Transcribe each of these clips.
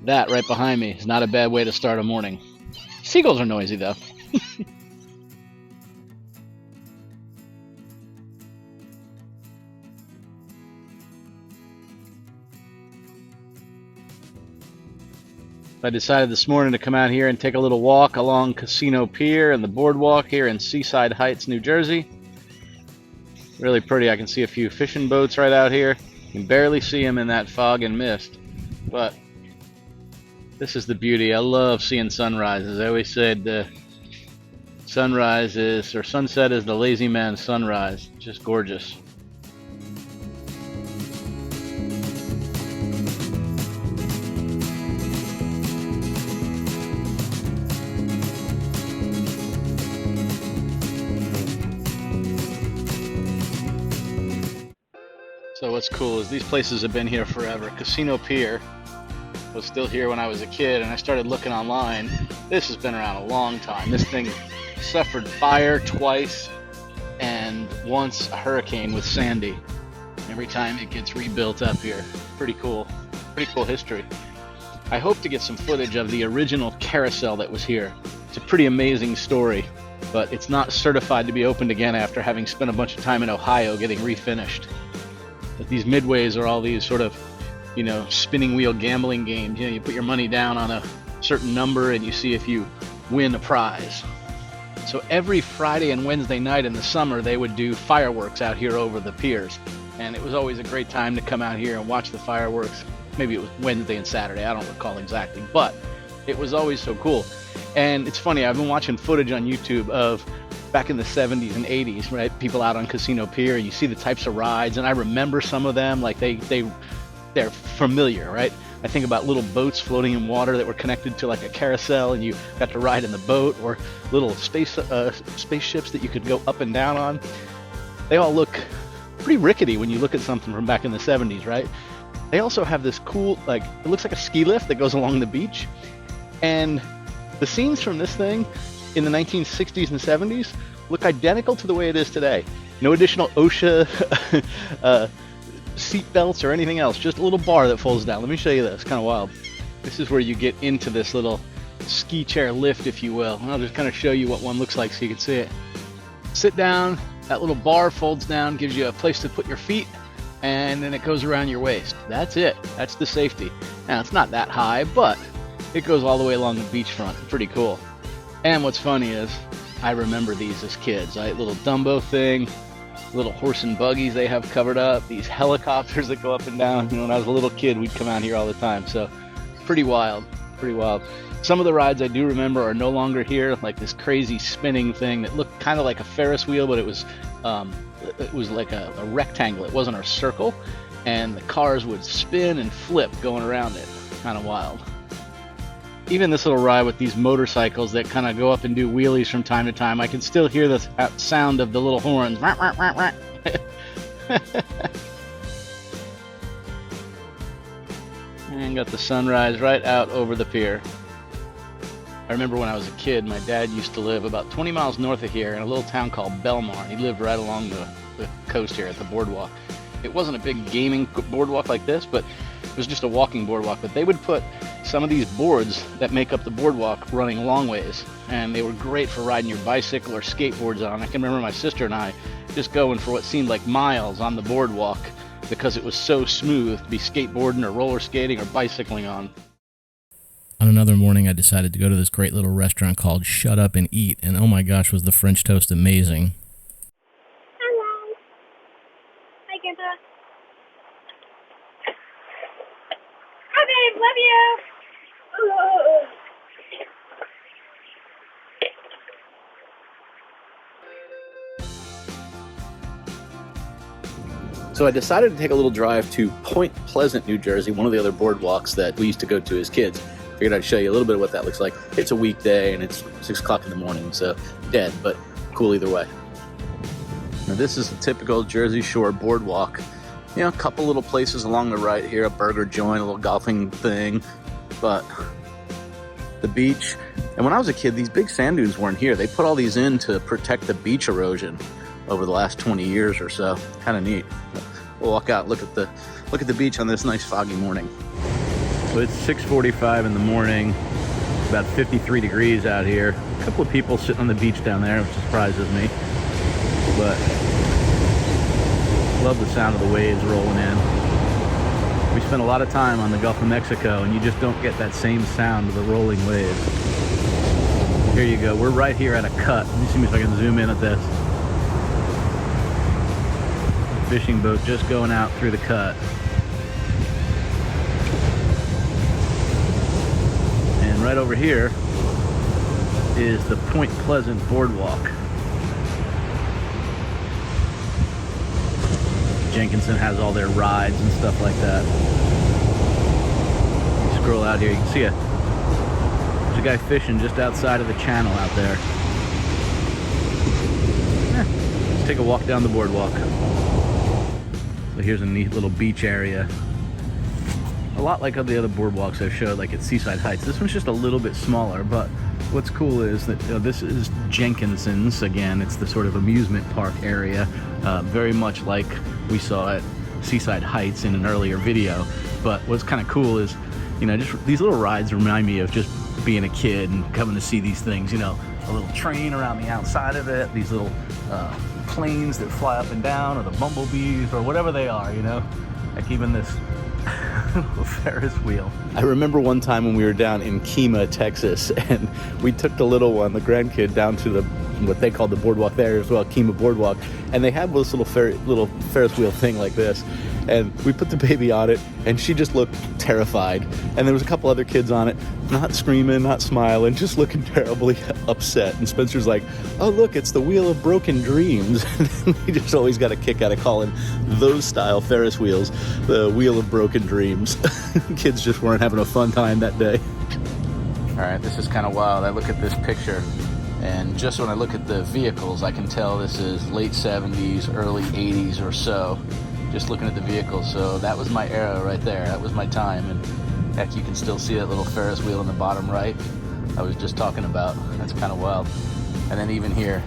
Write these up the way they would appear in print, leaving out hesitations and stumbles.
That right behind me is not a bad way to start a morning. Seagulls are noisy though. I decided this morning to come out here and take a little walk along Casino Pier and the boardwalk here in Seaside Heights, New Jersey. Really pretty. I can see a few fishing boats right out here. You can barely see them in that fog and mist, but this is the beauty. I love seeing sunrises. I always said sunrise is, or sunset is the lazy man's sunrise. Just gorgeous. So what's cool is these places have been here forever. Casino Pier was still here when I was a kid, and I started looking online. This has been around a long time. This thing suffered fire twice and once a hurricane with Sandy. Every time it gets rebuilt up here. Pretty cool history. I hope to get some footage of the original carousel that was here. It's a pretty amazing story, but it's not certified to be opened again after having spent a bunch of time in Ohio getting refinished. But these midways are all these sort of, spinning wheel gambling games. You put your money down on a certain number and you see if you win a prize. So every Friday and Wednesday night in the summer, they would do fireworks out here over the piers. And it was always a great time to come out here and watch the fireworks. Maybe it was Wednesday and Saturday, I don't recall exactly, but it was always so cool. And it's funny, I've been watching footage on YouTube of back in the 70s and 80s, right? People out on Casino Pier, and you see the types of rides, and I remember some of them, like they're familiar, right? I think about little boats floating in water that were connected to like a carousel, and you got to ride in the boat, or little spaceships that you could go up and down on. They all look pretty rickety when you look at something from back in the 70s, right? They also have this cool, it looks like a ski lift that goes along the beach, and the scenes from this thing in the 1960s and 70s look identical to the way it is today. No additional OSHA seat belts or anything else, just a little bar that folds down. Let me show you this, kind of wild. This is where you get into this little ski chair lift, if you will. And I'll just kind of show you what one looks like so you can see it. Sit down, that little bar folds down, gives you a place to put your feet, and then it goes around your waist. That's it. That's the safety. Now, it's not that high, but it goes all the way along the beachfront. Pretty cool. And what's funny is, I remember these as kids, right? Little Dumbo thing, little horse and buggies they have covered up, these helicopters that go up and down. When I was a little kid, we'd come out here all the time. So pretty wild. Some of the rides I do remember are no longer here, like this crazy spinning thing that looked kind of like a Ferris wheel, but it was like a rectangle. It wasn't a circle, and the cars would spin and flip going around it. Kind of wild. Even this little ride with these motorcycles that kind of go up and do wheelies from time to time, I can still hear the sound of the little horns. And got the sunrise right out over the pier. I remember when I was a kid, my dad used to live about 20 miles north of here in a little town called Belmar. He lived right along the coast here at the boardwalk. It wasn't a big gaming boardwalk like this, but it was just a walking boardwalk. But they would put some of these boards that make up the boardwalk running long ways, and they were great for riding your bicycle or skateboards on. I can remember my sister and I just going for what seemed like miles on the boardwalk because it was so smooth to be skateboarding or roller skating or bicycling on. On another morning, I decided to go to this great little restaurant called Shut Up and Eat, and oh my gosh, was the French toast amazing. Hello. Hi, Grandpa. Hi, babe. Love you. So I decided to take a little drive to Point Pleasant, New Jersey, one of the other boardwalks that we used to go to as kids. Figured I'd show you a little bit of what that looks like. It's a weekday and it's 6 o'clock in the morning, so dead, but cool either way. Now this is the typical Jersey Shore boardwalk. You know, a couple little places along the right here, a burger joint, a little golfing thing, but the beach. And when I was a kid, these big sand dunes weren't here. They put all these in to protect the beach erosion over the last 20 years or so. Kind of neat. We'll walk out, look at the beach on this nice foggy morning. So it's 6:45 in the morning. It's about 53 degrees out here. A couple of people sitting on the beach down there, which surprises me. But love the sound of the waves rolling in. We spent a lot of time on the Gulf of Mexico, and you just don't get that same sound of the rolling waves. Here you go. We're right here at a cut. Let me see if I can zoom in at this. Fishing boat just going out through the cut. And right over here is the Point Pleasant Boardwalk. Jenkinson has all their rides and stuff like that. You scroll out here, you can see it. There's a guy fishing just outside of the channel out there. Let's take a walk down the boardwalk. So here's a neat little beach area. A lot like the other boardwalks I've showed, like at Seaside Heights. This one's just a little bit smaller, but what's cool is that this is Jenkinson's. Again, it's the sort of amusement park area, very much like we saw at Seaside Heights in an earlier video. But what's kind of cool is, you know, just these little rides remind me of just being a kid and coming to see these things. You know, a little train around the outside of it, these little planes that fly up and down, or the bumblebees, or whatever they are, you know. Like even this little Ferris wheel. I remember one time when we were down in Kemah, Texas, and we took the little one, the grandkid, down to the what they called the boardwalk there as well, Kemah Boardwalk, and they had this little Ferris wheel thing like this, and we put the baby on it, and she just looked terrified, and there was a couple other kids on it, not screaming, not smiling, just looking terribly upset, and Spencer's like, oh look, it's the Wheel of Broken Dreams. We just always got a kick out of calling those style Ferris wheels the Wheel of Broken Dreams. Kids just weren't having a fun time that day. Alright, this is kind of wild. I look at this picture, and just when I look at the vehicles, I can tell this is late 70s, early 80s or so. Just looking at the vehicles, so that was my era right there. That was my time, and heck, you can still see that little Ferris wheel in the bottom right I was just talking about. That's kind of wild. And then even here,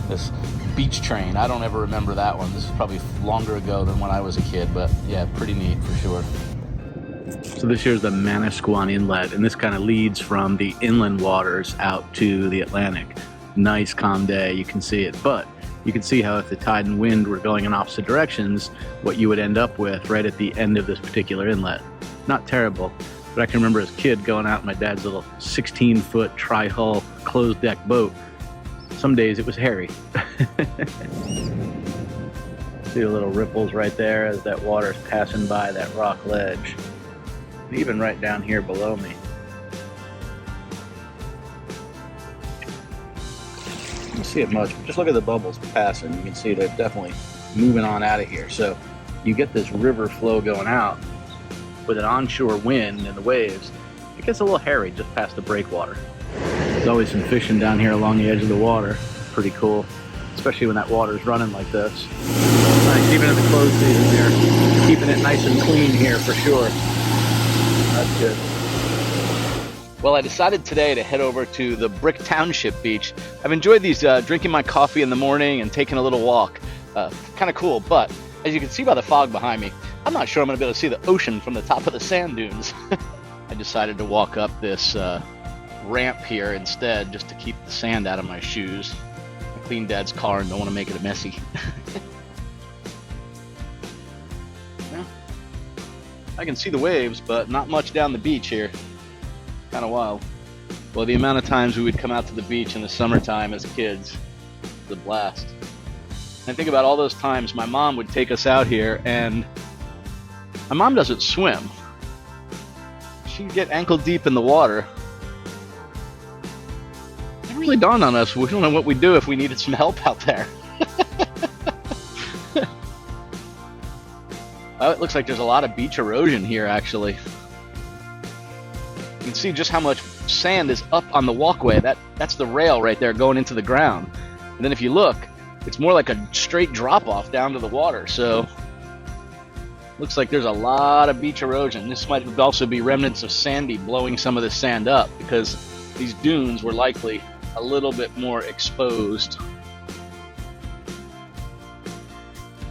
this beach train. I don't ever remember that one. This is probably longer ago than when I was a kid, but yeah, pretty neat for sure. So this here's the Manasquan Inlet, and this kind of leads from the inland waters out to the Atlantic. Nice calm day, you can see it, but you can see how if the tide and wind were going in opposite directions, what you would end up with right at the end of this particular inlet. Not terrible, but I can remember as a kid going out in my dad's little 16-foot tri-hull closed deck boat. Some days it was hairy. See the little ripples right there as that water's passing by that rock ledge. Even right down here below me. You can see it much, but just look at the bubbles passing. You can see they're definitely moving on out of here. So you get this river flow going out with an onshore wind and the waves. It gets a little hairy just past the breakwater. There's always some fishing down here along the edge of the water. Pretty cool, especially when that water's running like this. Nice, even in the closed season here. Keeping it nice and clean here for sure. That's good. Well, I decided today to head over to the Brick Township Beach. I've enjoyed these drinking my coffee in the morning and taking a little walk. Kind of cool, but as you can see by the fog behind me, I'm not sure I'm going to be able to see the ocean from the top of the sand dunes. I decided to walk up this ramp here instead, just to keep the sand out of my shoes. I cleaned Dad's car and don't want to make it messy. I can see the waves, but not much down the beach here. Kind of wild. Well, the amount of times we would come out to the beach in the summertime as kids was a blast. And think about all those times my mom would take us out here, and my mom doesn't swim. She'd get ankle deep in the water. It really dawned on us, we don't know what we'd do if we needed some help out there. Oh, it looks like there's a lot of beach erosion here, actually. You can see just how much sand is up on the walkway. That's the rail right there going into the ground. And then if you look, it's more like a straight drop-off down to the water. So, looks like there's a lot of beach erosion. This might also be remnants of Sandy blowing some of the sand up, because these dunes were likely a little bit more exposed.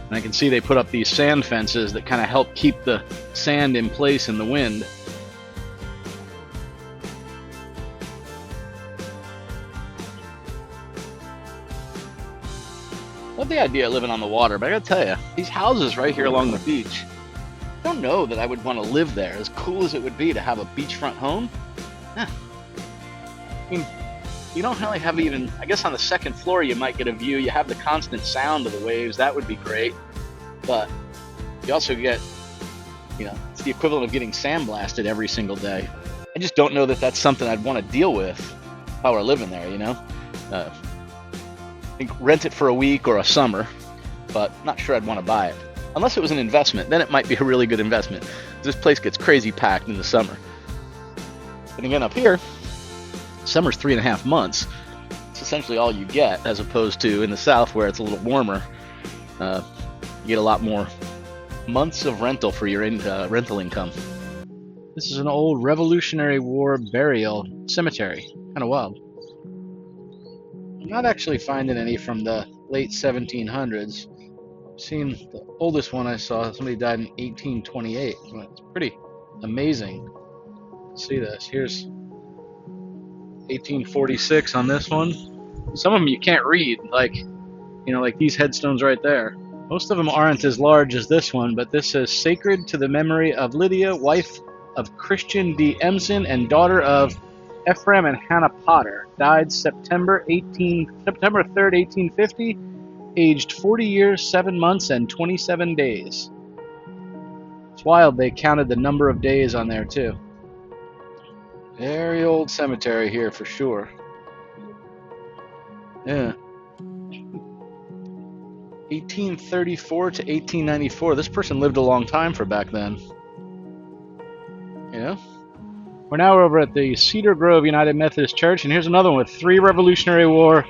And I can see they put up these sand fences that kind of help keep the sand in place in the wind. Love the idea of living on the water, but I gotta tell you, these houses right here along the beach, I don't know that I would want to live there. As cool as it would be to have a beachfront home, I mean, you don't really have even, I guess on the second floor you might get a view. You have the constant sound of the waves. That would be great. But you also get, it's the equivalent of getting sandblasted every single day. I just don't know that that's something I'd want to deal with if I were living there, I think rent it for a week or a summer, but not sure I'd want to buy it. Unless it was an investment, then it might be a really good investment. This place gets crazy packed in the summer. But again, up here, summer's 3.5 months. It's essentially all you get, as opposed to in the south where it's a little warmer. You get a lot more months of rental for your rental income. This is an old Revolutionary War burial cemetery. Kind of wild. I'm not actually finding any from the late 1700s. I've seen the oldest one I saw, somebody died in 1828. It's pretty amazing. See this. Here's 1846 on this one. Some of them you can't read, like these headstones right there. Most of them aren't as large as this one, but this says sacred to the memory of Lydia, wife of Christian D. Emson and daughter of Ephraim and Hannah Potter, died September 3rd, 1850, aged 40 years, 7 months, and 27 days. It's wild they counted the number of days on there too. Very old cemetery here for sure. Yeah. 1834 to 1894. This person lived a long time for back then. We're now over at the Cedar Grove United Methodist Church, and here's another one with 3 Revolutionary War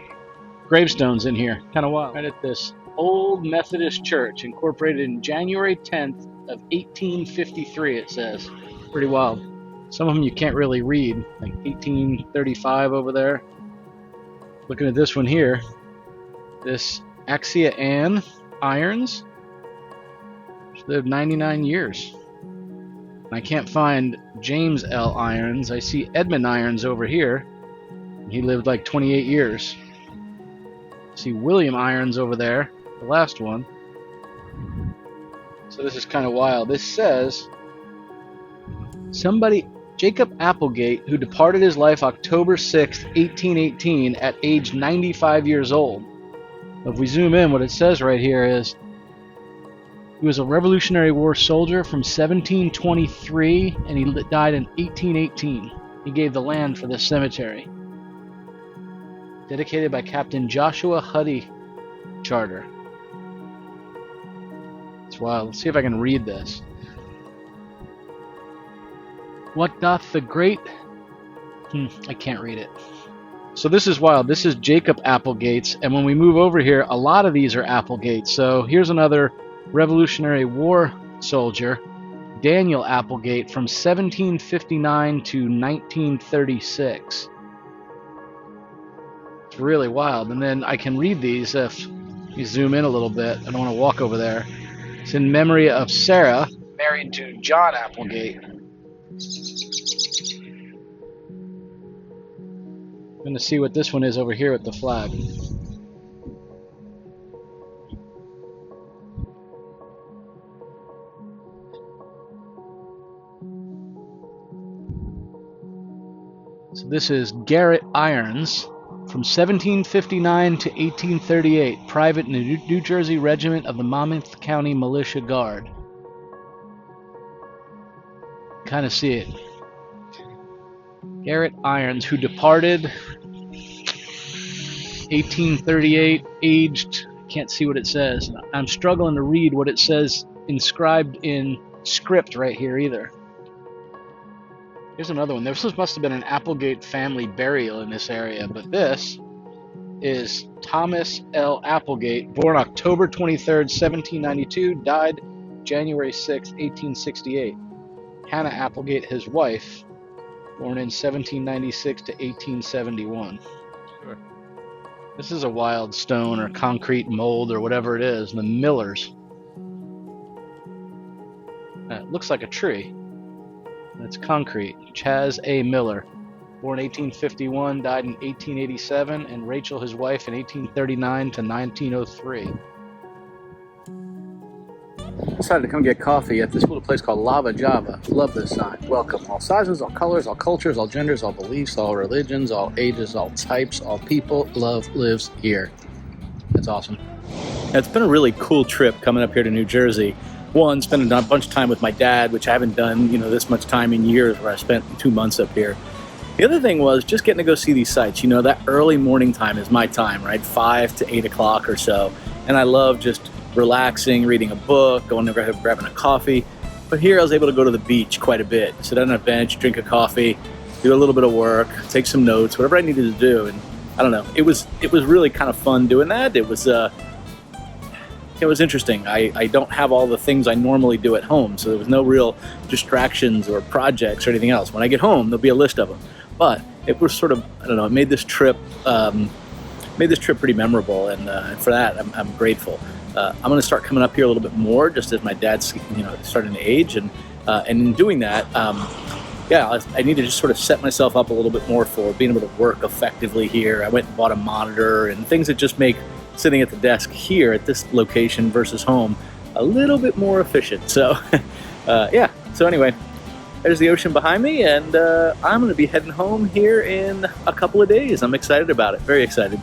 gravestones in here. Kind of wild. Right at this old Methodist church, incorporated in January 10th of 1853, it says. Pretty wild. Some of them you can't really read, like 1835 over there. Looking at this one here, this Axia Ann Irons. She lived 99 years. I can't find James L. Irons. I see Edmund Irons over here. He lived like 28 years. I see William Irons over there, the last one. So this is kind of wild. This says, Jacob Applegate, who departed his life October 6, 1818, at age 95 years old. If we zoom in, what it says right here is, he was a Revolutionary War soldier from 1723, and he died in 1818. He gave the land for this cemetery. Dedicated by Captain Joshua Huddy Charter. It's wild. Let's see if I can read this. What doth the great... I can't read it. So this is wild. This is Jacob Applegates, and when we move over here, a lot of these are Applegates. So here's another Revolutionary War soldier, Daniel Applegate, from 1759 to 1936. It's really wild. And then I can read these if you zoom in a little bit. I don't want to walk over there. It's in memory of Sarah, married to John Applegate. I'm going to see what this one is over here with the flag. So this is Garrett Irons from 1759 to 1838, private in the New Jersey Regiment of the Monmouth County Militia Guard. Kind of see it. Garrett Irons, who departed 1838, aged, can't see what it says. I'm struggling to read what it says inscribed in script right here either. Here's another one. This must have been an Applegate family burial in this area, but this is Thomas L. Applegate, born October 23rd, 1792, died January 6, 1868. Hannah Applegate, his wife, born in 1796 to 1871. Sure. This is a wild stone or concrete mold or whatever it is, the Millers. It looks like a tree. That's concrete. Chaz A. Miller. born 1851, died in 1887, and Rachel, his wife, in 1839 to 1903. Decided to come get coffee at this little place called Lava Java. Love this sign. Welcome. All sizes, all colors, all cultures, all genders, all beliefs, all religions, all ages, all types, all people. Love lives here. That's awesome. It's been a really cool trip coming up here to New Jersey. One, spending a bunch of time with my dad, which I haven't done, this much time in years, where I spent 2 months up here. The other thing was just getting to go see these sites. That early morning time is my time, right? 5 to 8 o'clock or so. And I love just relaxing, reading a book, going to grabbing a coffee. But here I was able to go to the beach quite a bit. Sit on a bench, drink a coffee, do a little bit of work, take some notes, whatever I needed to do. And I don't know, it was really kind of fun doing that. It was interesting. I don't have all the things I normally do at home, so there was no real distractions or projects or anything else. When I get home, there'll be a list of them. But it was sort of, I don't know, it made this trip pretty memorable, and for that I'm grateful. I'm going to start coming up here a little bit more, just as my dad's starting to age, and in doing that, I need to just sort of set myself up a little bit more for being able to work effectively here. I went and bought a monitor and things that just make sitting at the desk here at this location versus home a little bit more efficient. So so anyway, there's the ocean behind me, and I'm going to be heading home here in a couple of days. I'm excited about it, very excited.